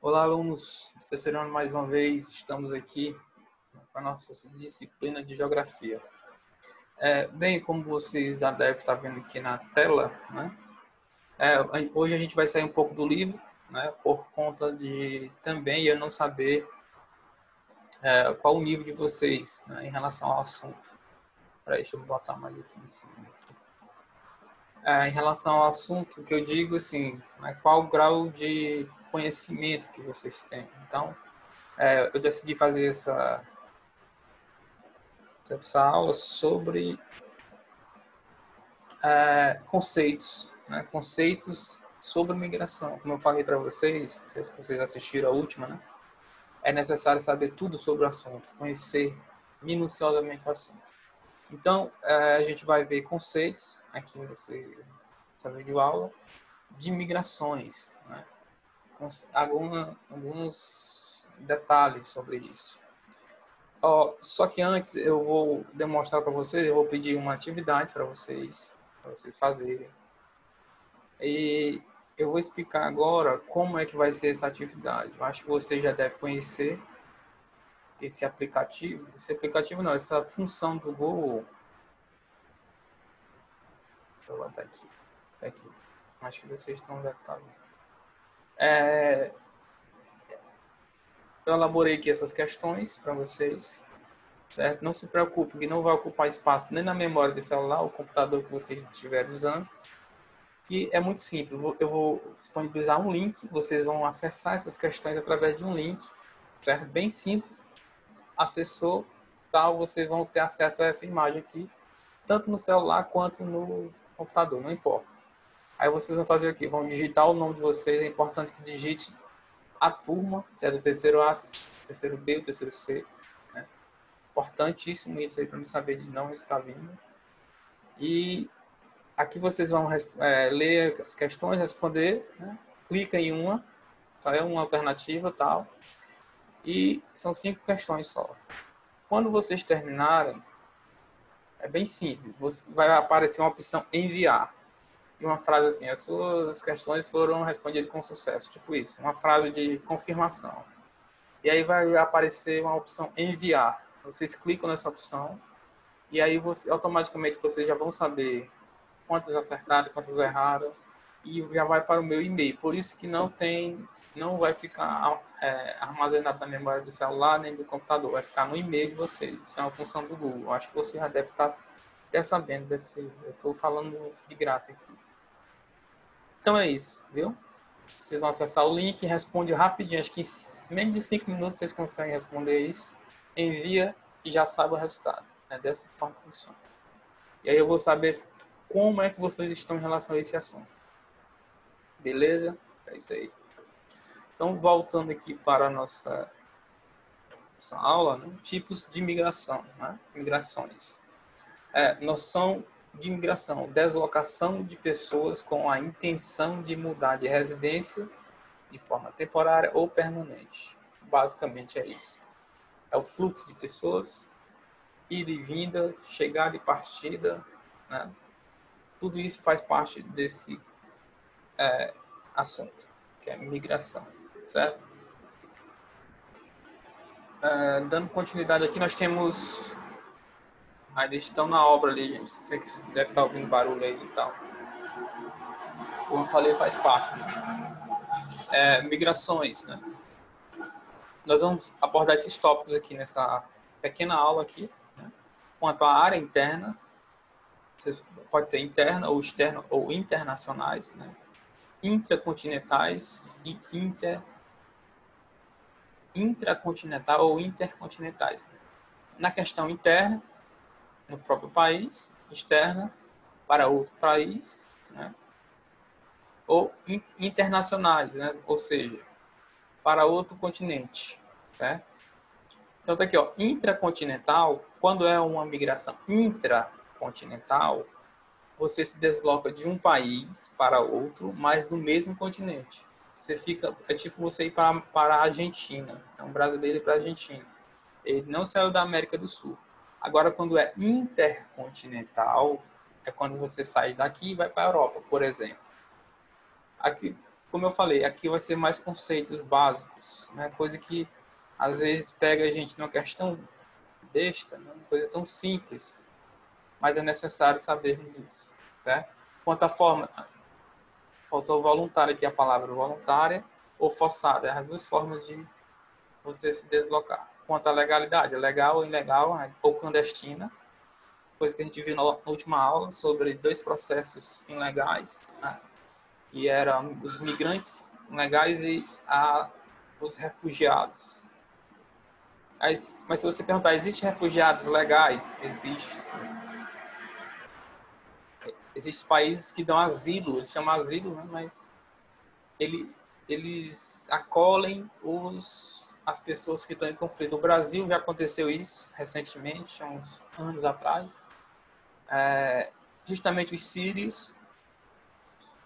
Olá, alunos. Terceiro mais uma vez estamos aqui com a nossa disciplina de Geografia. Bem, como vocês já devem estar vendo aqui na tela, né? Hoje a gente vai sair um pouco do livro, né? Por conta de também eu não saber qual o nível de vocês, né, em relação ao assunto. Deixa eu botar mais aqui em cima. Em relação ao assunto, que eu digo assim, né, qual o grau de conhecimento que vocês têm. Então, eu decidi fazer essa aula sobre conceitos, né? Conceitos sobre migração. Como eu falei para vocês, não sei se vocês assistiram a última, né? É necessário saber tudo sobre o assunto, conhecer minuciosamente o assunto. Então, a gente vai ver conceitos aqui nessa videoaula de migrações, né? Alguns detalhes sobre isso. Só que antes eu vou demonstrar para vocês, eu vou pedir uma atividade para vocês fazerem. E eu vou explicar agora como é que vai ser essa atividade. Eu acho que você já deve conhecer esse aplicativo. Esse aplicativo não, essa função do Google. Deixa eu botar aqui. Tá aqui. Acho que vocês estão deve estar vendo. Eu elaborei aqui essas questões para vocês. Certo? Não se preocupe, que não vai ocupar espaço nem na memória do celular, o computador que vocês estiverem usando. E é muito simples. Eu vou disponibilizar um link. Vocês vão acessar essas questões através de um link. Certo? Bem simples. Acessou, tal, vocês vão ter acesso a essa imagem aqui, tanto no celular quanto no computador, não importa. Aí vocês vão fazer o quê? Vão digitar o nome de vocês. É importante que digite a turma, se é do terceiro A, terceiro B, o terceiro C. Né? Importantíssimo isso aí para me saber de não está vindo. E aqui vocês vão ler as questões, responder, né? Clica em uma, só é uma alternativa, tal. E são 5 questões só. Quando vocês terminarem, é bem simples. Vai aparecer uma opção enviar. E uma frase assim, as suas questões foram respondidas com sucesso. Tipo isso, uma frase de confirmação. E aí vai aparecer uma opção enviar. Vocês clicam nessa opção e aí automaticamente vocês já vão saber quantos acertaram, quantos erraram, e já vai para o meu e-mail. Por isso que não vai ficar armazenado na memória do celular nem do computador, vai ficar no e-mail de vocês. Isso é uma função do Google. Acho que você já deve estar até sabendo desse. Eu estou falando de graça aqui. Então é isso, viu? Vocês vão acessar o link, responde rapidinho. Acho que em menos de 5 minutos vocês conseguem responder isso. Envia e já sabe o resultado. É dessa forma que funciona. E aí eu vou saber como é que vocês estão em relação a esse assunto. Beleza? É isso aí. Então, voltando aqui para a nossa aula, né? Tipos de migração, né? Migrações. Noção de migração, deslocação de pessoas com a intenção de mudar de residência de forma temporária ou permanente. Basicamente é isso. É o fluxo de pessoas, ida e vinda, chegada e partida, né? Tudo isso faz parte desse assunto, que é migração, certo? Dando continuidade aqui, nós temos... Ainda estão na obra ali, gente. Você deve estar ouvindo barulho aí e tal. Como eu falei, faz parte. Migrações, né? Nós vamos abordar esses tópicos aqui nessa pequena aula aqui, né? Quanto à área interna, pode ser interna ou externa ou internacionais, né? Intracontinentais e intracontinental ou intercontinentais. Na questão interna, no próprio país, externa para outro país, né? Ou internacionais, né? Ou seja, para outro continente, certo? Então tá aqui, ó, intracontinental, quando é uma migração intracontinental, você se desloca de um país para outro, mas do mesmo continente. Você fica, é tipo você ir para a Argentina, é um brasileiro ir para a Argentina. Ele não saiu da América do Sul. Agora, quando é intercontinental, é quando você sai daqui e vai para a Europa, por exemplo. Aqui, como eu falei, aqui vai ser mais conceitos básicos, né? Coisa que às vezes pega a gente numa questão besta, né? Uma coisa tão simples, mas é necessário sabermos isso, tá? Quanto à forma, faltou voluntária aqui, a palavra voluntária ou forçada, é as duas formas de você se deslocar. Quanto à legalidade, é legal ou ilegal, ou clandestina, coisa que a gente viu na última aula sobre dois processos ilegais, né? E eram os migrantes legais e os refugiados. Mas se você perguntar, existem refugiados legais? Existe, sim. Existem países que dão asilo, eles chamam asilo, né? Mas eles acolhem as pessoas que estão em conflito. O Brasil já aconteceu isso recentemente, há uns anos atrás. Justamente os sírios,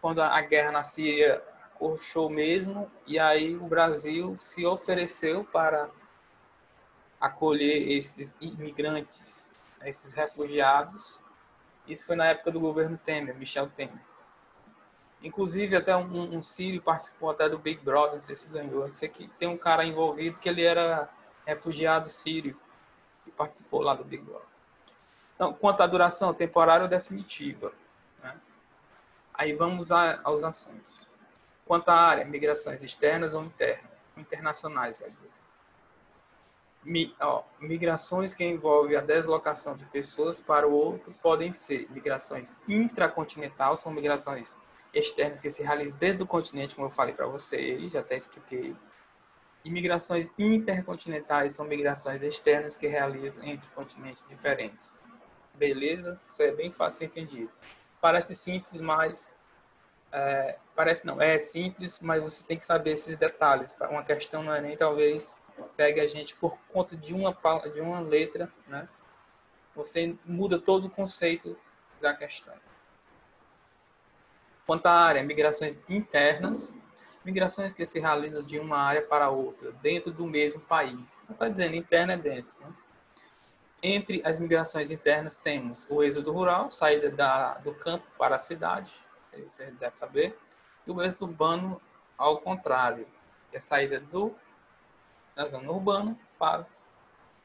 quando a guerra na Síria corchou mesmo, e aí o Brasil se ofereceu para acolher esses imigrantes, esses refugiados. Isso foi na época do governo Temer, Michel Temer. Inclusive, até um sírio participou até do Big Brother, não sei se ganhou. Não sei, que tem um cara envolvido que ele era refugiado sírio e participou lá do Big Brother. Então, quanto à duração, temporária ou definitiva, né? Aí vamos aos assuntos. Quanto à área, migrações externas ou internas, internacionais, quer dizer. Migrações que envolvem a deslocação de pessoas para o outro podem ser migrações intracontinental, são migrações externas que se realizam dentro do continente, como eu falei para vocês, já até expliquei. E migrações intercontinentais são migrações externas que realizam entre continentes diferentes. Beleza? Isso é bem fácil de entender. Parece simples, mas... parece não, é simples, mas você tem que saber esses detalhes. Uma questão não é nem talvez pegue a gente por conta de uma letra, né? Você muda todo o conceito da questão. Quanto à área, migrações internas, migrações que se realizam de uma área para outra, dentro do mesmo país. Não está dizendo interna é dentro, né? Entre as migrações internas temos o êxodo rural, saída do campo para a cidade, você deve saber, e o êxodo urbano ao contrário, que é a saída da zona urbana para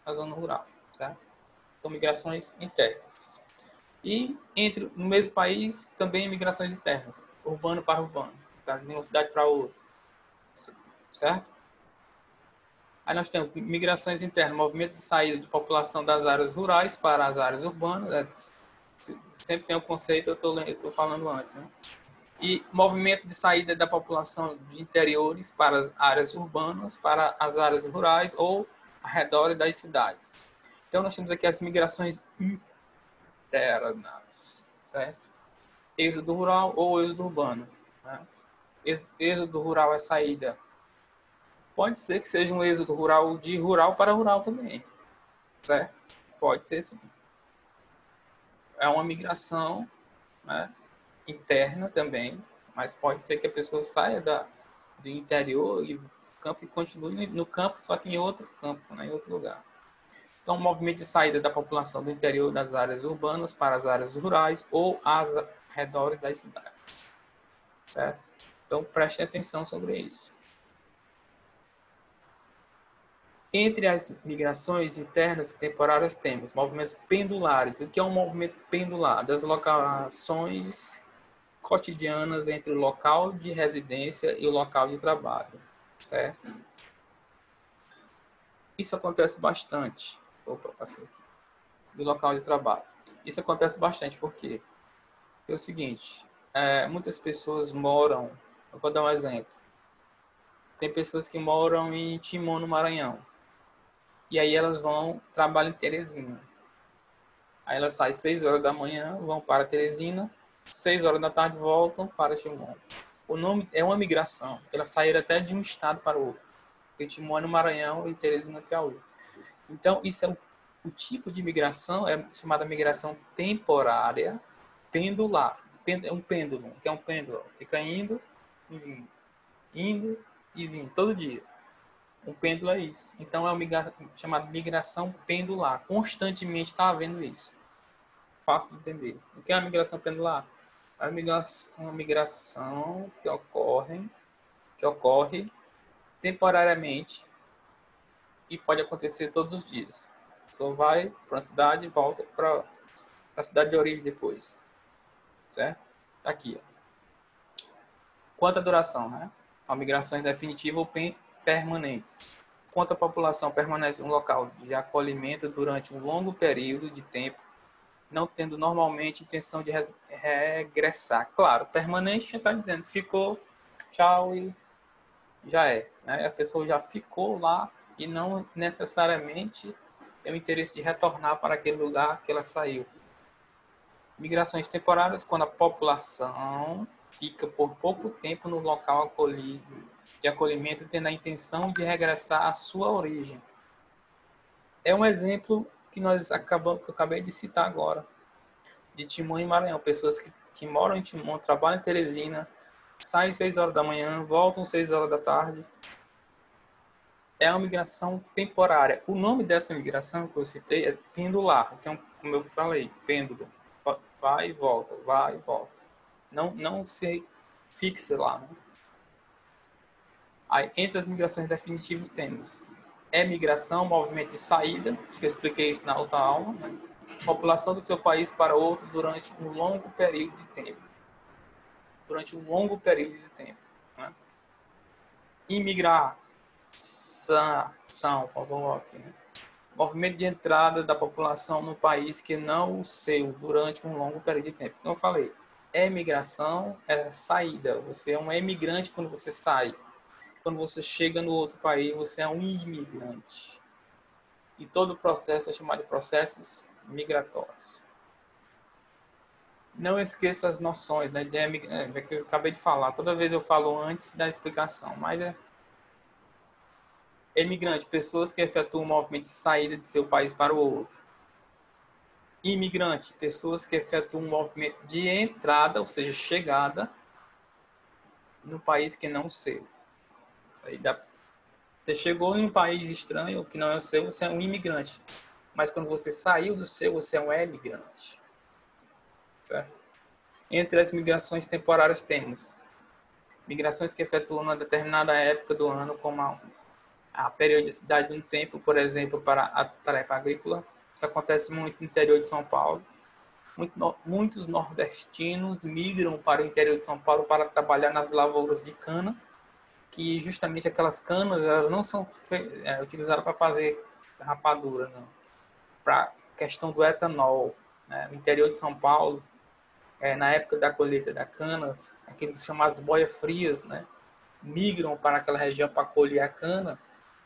a zona rural, certo? São migrações internas. E no mesmo país também migrações internas, urbano para urbano, de uma cidade para outra, certo? Aí nós temos migrações internas, movimento de saída de população das áreas rurais para as áreas urbanas, sempre tem um conceito, eu estou falando antes, né? E movimento de saída da população de interiores para as áreas urbanas, para as áreas rurais ou ao redor das cidades. Então, nós temos aqui as migrações internas, certo? Êxodo rural ou êxodo urbano, né? Êxodo rural é saída. Pode ser que seja um êxodo rural de rural para rural também, certo? Pode ser sim. É uma migração, né, interna também, mas pode ser que a pessoa saia do interior e do campo e continue no campo, só que em outro campo, né, em outro lugar. Então, o movimento de saída da população do interior das áreas urbanas para as áreas rurais ou às redores das cidades, certo? Então, prestem atenção sobre isso. Entre as migrações internas e temporárias temos movimentos pendulares. O que é um movimento pendular? Deslocações cotidianas entre o local de residência e o local de trabalho, certo? Isso acontece bastante. Opa, passei aqui. Do local de trabalho. Isso acontece bastante porque é o seguinte, muitas pessoas moram, eu vou dar um exemplo. Tem pessoas que moram em Timon, no Maranhão. E aí elas trabalham em Teresina. Aí elas saem 6 horas da manhã, vão para Teresina, 6 horas da tarde voltam para Timon. O nome é uma migração. Elas saíram até de um estado para o outro. Porque Timon é no Maranhão e Teresina no Piauí. Então, isso é o tipo de migração, é chamada migração temporária pendular. É um pêndulo, que é um pêndulo. Fica indo e vindo. Indo e vindo, todo dia. Um pêndulo é isso. Então, é uma chamada migração pendular. Constantemente está havendo isso. Fácil de entender. O que é a migração pendular? É uma migração que ocorre que ocorre temporariamente e pode acontecer todos os dias. A pessoa vai para uma cidade e volta para a cidade de origem depois. Certo? Aqui, ó. Quanto à duração, né? A migrações definitivas ou permanentes. Quanto a população permanece em um local de acolhimento durante um longo período de tempo, não tendo normalmente intenção de regressar. Claro, permanente está dizendo, ficou, tchau e já é. Né? A pessoa já ficou lá e não necessariamente tem o interesse de retornar para aquele lugar que ela saiu. Migrações temporárias, quando a população fica por pouco tempo no local de acolhimento, tendo a intenção de regressar à sua origem. É um exemplo que que eu acabei de citar agora, de Timon e Maranhão. Pessoas que moram em Timon, trabalham em Teresina, saem 6 horas da manhã, voltam 6 horas da tarde. É uma migração temporária. O nome dessa migração que eu citei é pendular. Então, como eu falei, pêndulo. Vai e volta, vai e volta. Não se fixa lá. Né? Aí, entre as migrações definitivas temos emigração, movimento de saída, acho que eu expliquei isso na outra aula, né? População do seu país para outro durante um longo período de tempo. Durante um longo período de tempo. Né? Imigrar, faltou aqui, né? Movimento de entrada da população no país que não o seu durante um longo período de tempo. Como eu falei, emigração é saída. Você é um emigrante quando você sai. Quando você chega no outro país, você é um imigrante. E todo o processo é chamado de processos migratórios. Não esqueça as noções, né, que eu acabei de falar. Toda vez eu falo antes da explicação, mas é emigrante, pessoas que efetuam um movimento de saída de seu país para o outro. Imigrante, pessoas que efetuam um movimento de entrada, ou seja, chegada no país que não é o seu. Você chegou em um país estranho que não é o seu, você é um imigrante. Mas quando você saiu do seu, você é um emigrante. Certo? Entre as migrações temporárias temos migrações que efetuam uma determinada época do ano, como a periodicidade de um tempo, por exemplo, para a tarefa agrícola. Isso acontece muito no interior de São Paulo. Muitos nordestinos migram para o interior de São Paulo para trabalhar nas lavouras de cana, que justamente aquelas canas elas não são utilizadas para fazer rapadura, não. Para a questão do etanol. Né? No interior de São Paulo, na época da colheita da cana, aqueles chamados boia-frias, né? Migram para aquela região para colher a cana,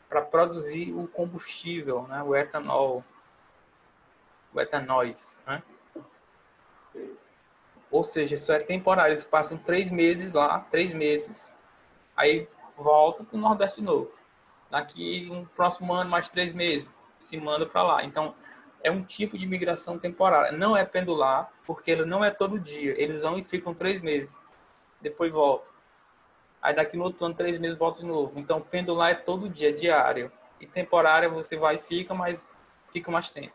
para produzir o combustível, né? O etanol, o etanóis. Né? Ou seja, isso é temporário, eles passam 3 meses lá, 3 meses, aí voltam para o Nordeste de novo. Daqui um próximo ano, mais 3 meses, se manda para lá. Então, é um tipo de migração temporária. Não é pendular, porque ele não é todo dia. Eles vão e ficam 3 meses. Depois voltam. Aí daqui no outro ano, 3 meses, volta de novo. Então, pendular é todo dia, diário. E temporária, você vai e fica, mas fica mais tempo.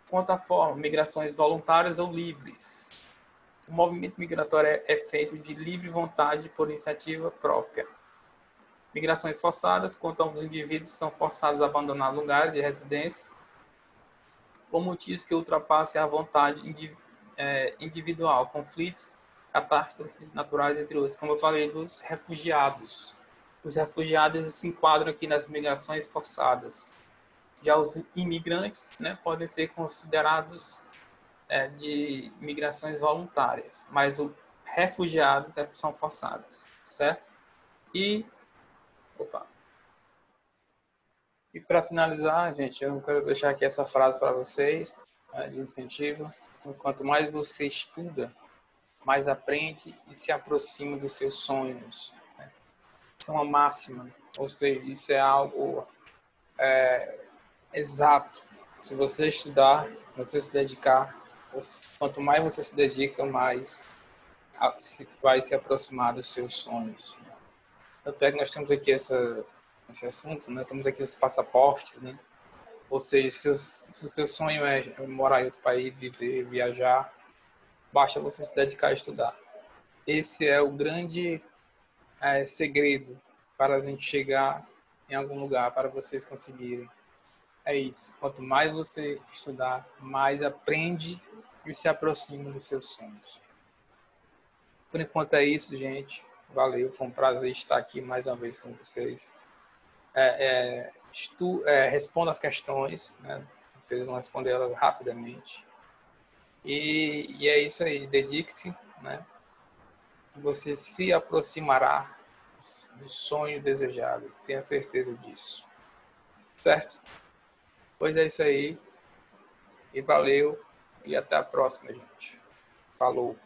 Quanto à forma, migrações voluntárias ou livres. O movimento migratório é feito de livre vontade por iniciativa própria. Migrações forçadas, quando os indivíduos são forçados a abandonar lugares de residência por motivos que ultrapassem a vontade individual, conflitos, catástrofes naturais, entre outros. Como eu falei, dos refugiados. Os refugiados se enquadram aqui nas migrações forçadas. Já os imigrantes, né, podem ser considerados de migrações voluntárias, mas os refugiados são forçadas, certo? E para finalizar, gente, eu quero deixar aqui essa frase para vocês, de incentivo. Quanto mais você estuda, mais aprende e se aproxima dos seus sonhos. Isso é uma máxima, ou seja, isso é algo exato. Se você estudar, você se dedicar, quanto mais você se dedica, mais vai se aproximar dos seus sonhos. Tanto é que nós temos aqui esse assunto, né? Temos aqui os passaportes, né? Ou seja, se o seu sonho é morar em outro país, viver, viajar, basta você se dedicar a estudar. Esse é o grande segredo para a gente chegar em algum lugar, para vocês conseguirem. É isso. Quanto mais você estudar, mais aprende e se aproxima dos seus sonhos. Por enquanto é isso, gente. Valeu, foi um prazer estar aqui mais uma vez com vocês. Responda as questões, né? Vocês vão responder elas rapidamente. E é isso aí, dedique-se, né? Você se aproximará do sonho desejado, tenha certeza disso. Certo? Pois é isso aí, e valeu, e até a próxima, gente. Falou!